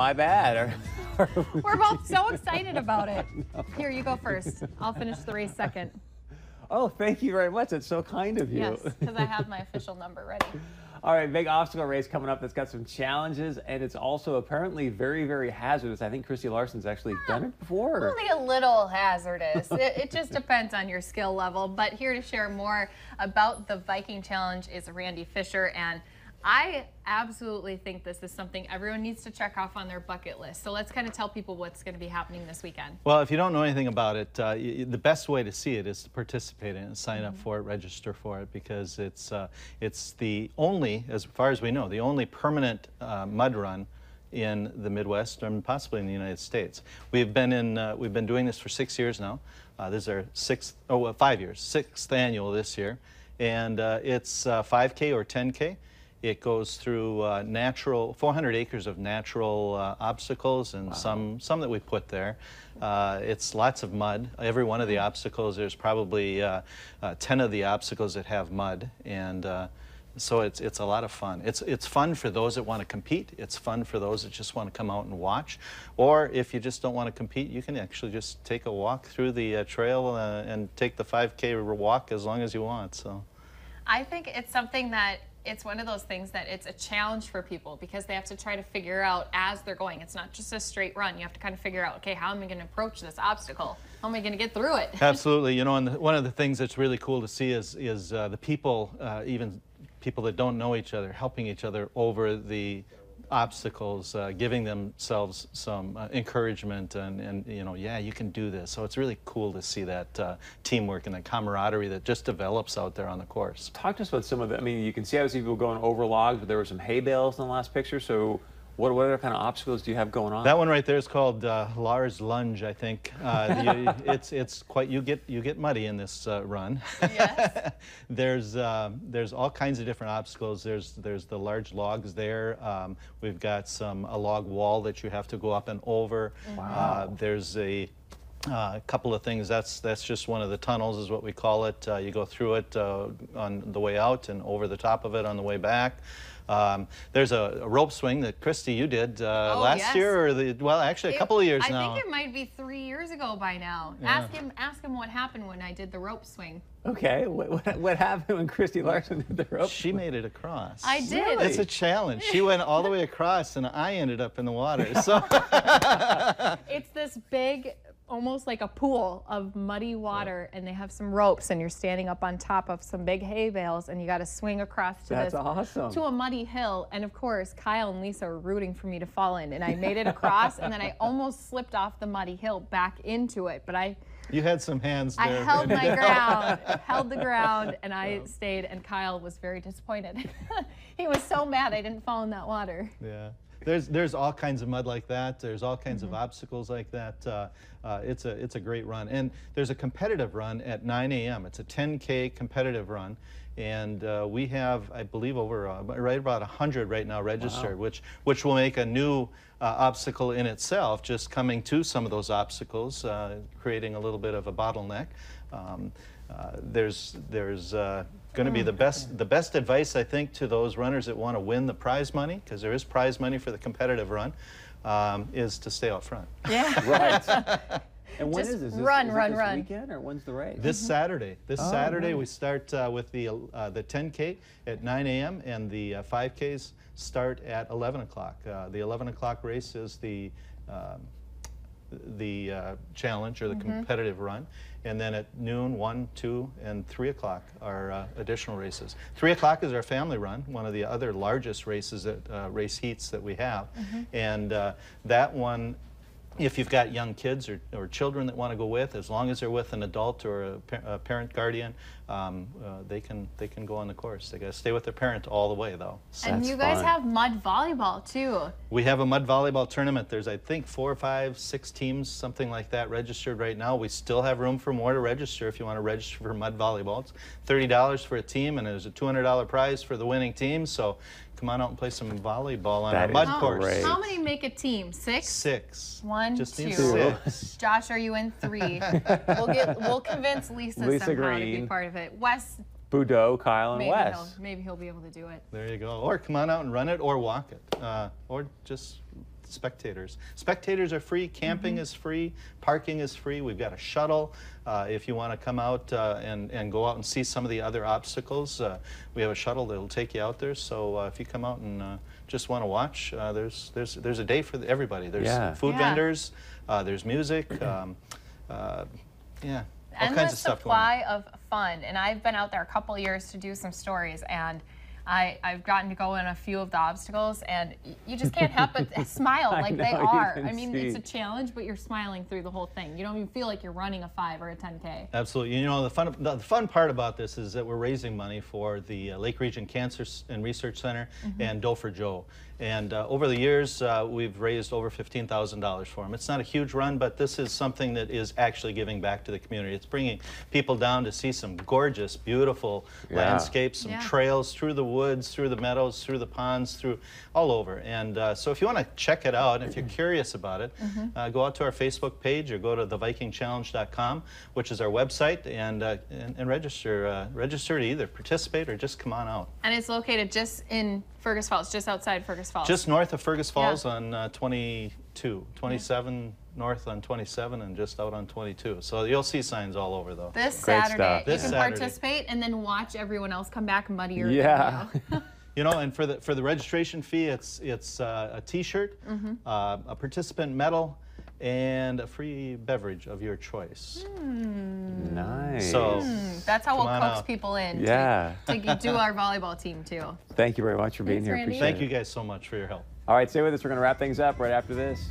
My bad. We're both so excited about it. Here, you go first. I'll finish the race second. Oh, thank you very much. That's so kind of you. Yes, because I have my official number ready. All right, big obstacle race coming up that's got some challenges, and it's also apparently very, very hazardous. I think Christy Larson's actually done it before. Only a little hazardous. It just depends on your skill level. But here to share more about the Viking Challenge is Randy Fisher, and I absolutely think this is something everyone needs to check off on their bucket list. So let's kind of tell people what's going to be happening this weekend. Well, if you don't know anything about it, the best way to see it is to participate in it and sign up for it, register for it, because it's the only, as far as we know, the only permanent mud run in the Midwest and possibly in the United States. We've been doing this for 6 years now. This is our 5 years, sixth annual this year, and it's 5K or 10K. It goes through 400 acres of natural obstacles, and some that we put there. It's lots of mud. Every one of the obstacles, there's probably 10 of the obstacles that have mud, and so it's a lot of fun. It's fun for those that want to compete. It's fun for those that just want to come out and watch. Or if you just don't want to compete, you can actually just take a walk through the trail and take the 5K walk as long as you want. So, I think it's something that it's one of those things that it's a challenge for people because they have to try to figure out as they're going. It's not just a straight run. You have to kind of figure out, okay, how am I going to approach this obstacle? How am I going to get through it? Absolutely. You know, and one of the things that's really cool to see is the people, even people that don't know each other, helping each other over the obstacles, giving themselves some encouragement and you know, yeah, you can do this. So it's really cool to see that teamwork and the camaraderie that just develops out there on the course. Talk to us about some of the, I mean, you can see obviously people going over logs, but there were some hay bales in the last picture. So what other kind of obstacles do you have going on? That one right there is called Lars Lunge, I think. It's quite, you get muddy in this run. Yes. There's all kinds of different obstacles. There's the large logs there. We've got a log wall that you have to go up and over. Wow. There's a couple of things. That's just one of the tunnels is what we call it. You go through it on the way out and over the top of it on the way back. There's a rope swing that Christy, you did last year, or well, actually a couple of years now. I think it might be 3 years ago by now. Yeah. Ask him what happened when I did the rope swing. Okay, what happened when Christy Larson did the rope? She made it across. I did. Really? It's a challenge. She went all the way across, and I ended up in the water. So it's this big, almost like a pool of muddy water, and they have some ropes, and you're standing up on top of some big hay bales, and you got to swing across to a muddy hill. And of course, Kyle and Lisa were rooting for me to fall in, and I made it across, and then I almost slipped off the muddy hill back into it, but you had some hands there. I held my ground, held the ground, and I stayed, and Kyle was very disappointed. He was so mad I didn't fall in that water. Yeah. There's all kinds of mud like that. There's all kinds of obstacles like that. It's a great run. And there's a competitive run at 9 a.m. It's a 10K competitive run. And we have, I believe, over right about 100 right now registered, which will make a new obstacle in itself, just coming to some of those obstacles, creating a little bit of a bottleneck. There's going to be the best advice, I think, to those runners that want to win the prize money, because there is prize money for the competitive run, is to stay out front. Yeah. Right. And when is this? Run. This weekend, or when's the race? This Saturday. Saturday we start with the 10K at 9 a.m. and the 5Ks start at 11 o'clock. The 11 o'clock race is the challenge or the competitive run, and then at noon, 1, 2, and 3 o'clock are additional races. 3 o'clock is our family run, one of the other largest races race heats that we have, and that one, if you've got young kids or children that want to go with, as long as they're with an adult or a parent guardian, they can go on the course. They got to stay with their parent all the way, though. So and you guys have mud volleyball too. We have a mud volleyball tournament. There's, I think, 4, 5, 6 teams, something like that, registered right now. We still have room for more to register if you want to register for mud volleyball. It's $30 for a team, and there's a $200 prize for the winning team. So come on out and play some volleyball on our mud course. Great. How many make a team? 6? 6. 1, just 2. 6. Josh, are you in 3? We'll convince Lisa somehow to be part of it. Wes. Boudreaux, Kyle, and Wes. Maybe he'll be able to do it. There you go. Or come on out and run it, or walk it, or just spectators. Spectators are free, camping is free, parking is free. We've got a shuttle if you want to come out and go out and see some of the other obstacles. We have a shuttle that'll take you out there. So if you come out and just want to watch, there's a day for everybody. There's food vendors, there's music, yeah. Endless supply of fun, and I've been out there a couple years to do some stories, and I've gotten to go in a few of the obstacles, and you just can't help but smile like they are. I mean, it's a challenge, but you're smiling through the whole thing. You don't even feel like you're running a 5 or a 10K. Absolutely. You know, the fun part about this is that we're raising money for the Lake Region Cancer and Research Center and Doe for Joe. And over the years, we've raised over $15,000 for them. It's not a huge run, but this is something that is actually giving back to the community. It's bringing people down to see some gorgeous, beautiful landscapes, some trails through the woods, through the meadows, through the ponds, through all over. And so if you want to check it out, if you're curious about it, go out to our Facebook page or go to thevikingchallenge.com, which is our website, and register. Register to either participate or just come on out. And it's located just in Fergus Falls, just outside Fergus Falls. Just north of Fergus Falls on 27 north on 27 and just out on 22. So you'll see signs all over though. This Saturday, you can participate and then watch everyone else come back muddier. Yeah. You know, and for the registration fee, it's a T-shirt, a participant medal, and a free beverage of your choice. Nice. So that's how we'll coax people in to do our volleyball team too. Thank you very much for being here. Randy. Thank you guys so much for your help. All right, stay with us. We're going to wrap things up right after this.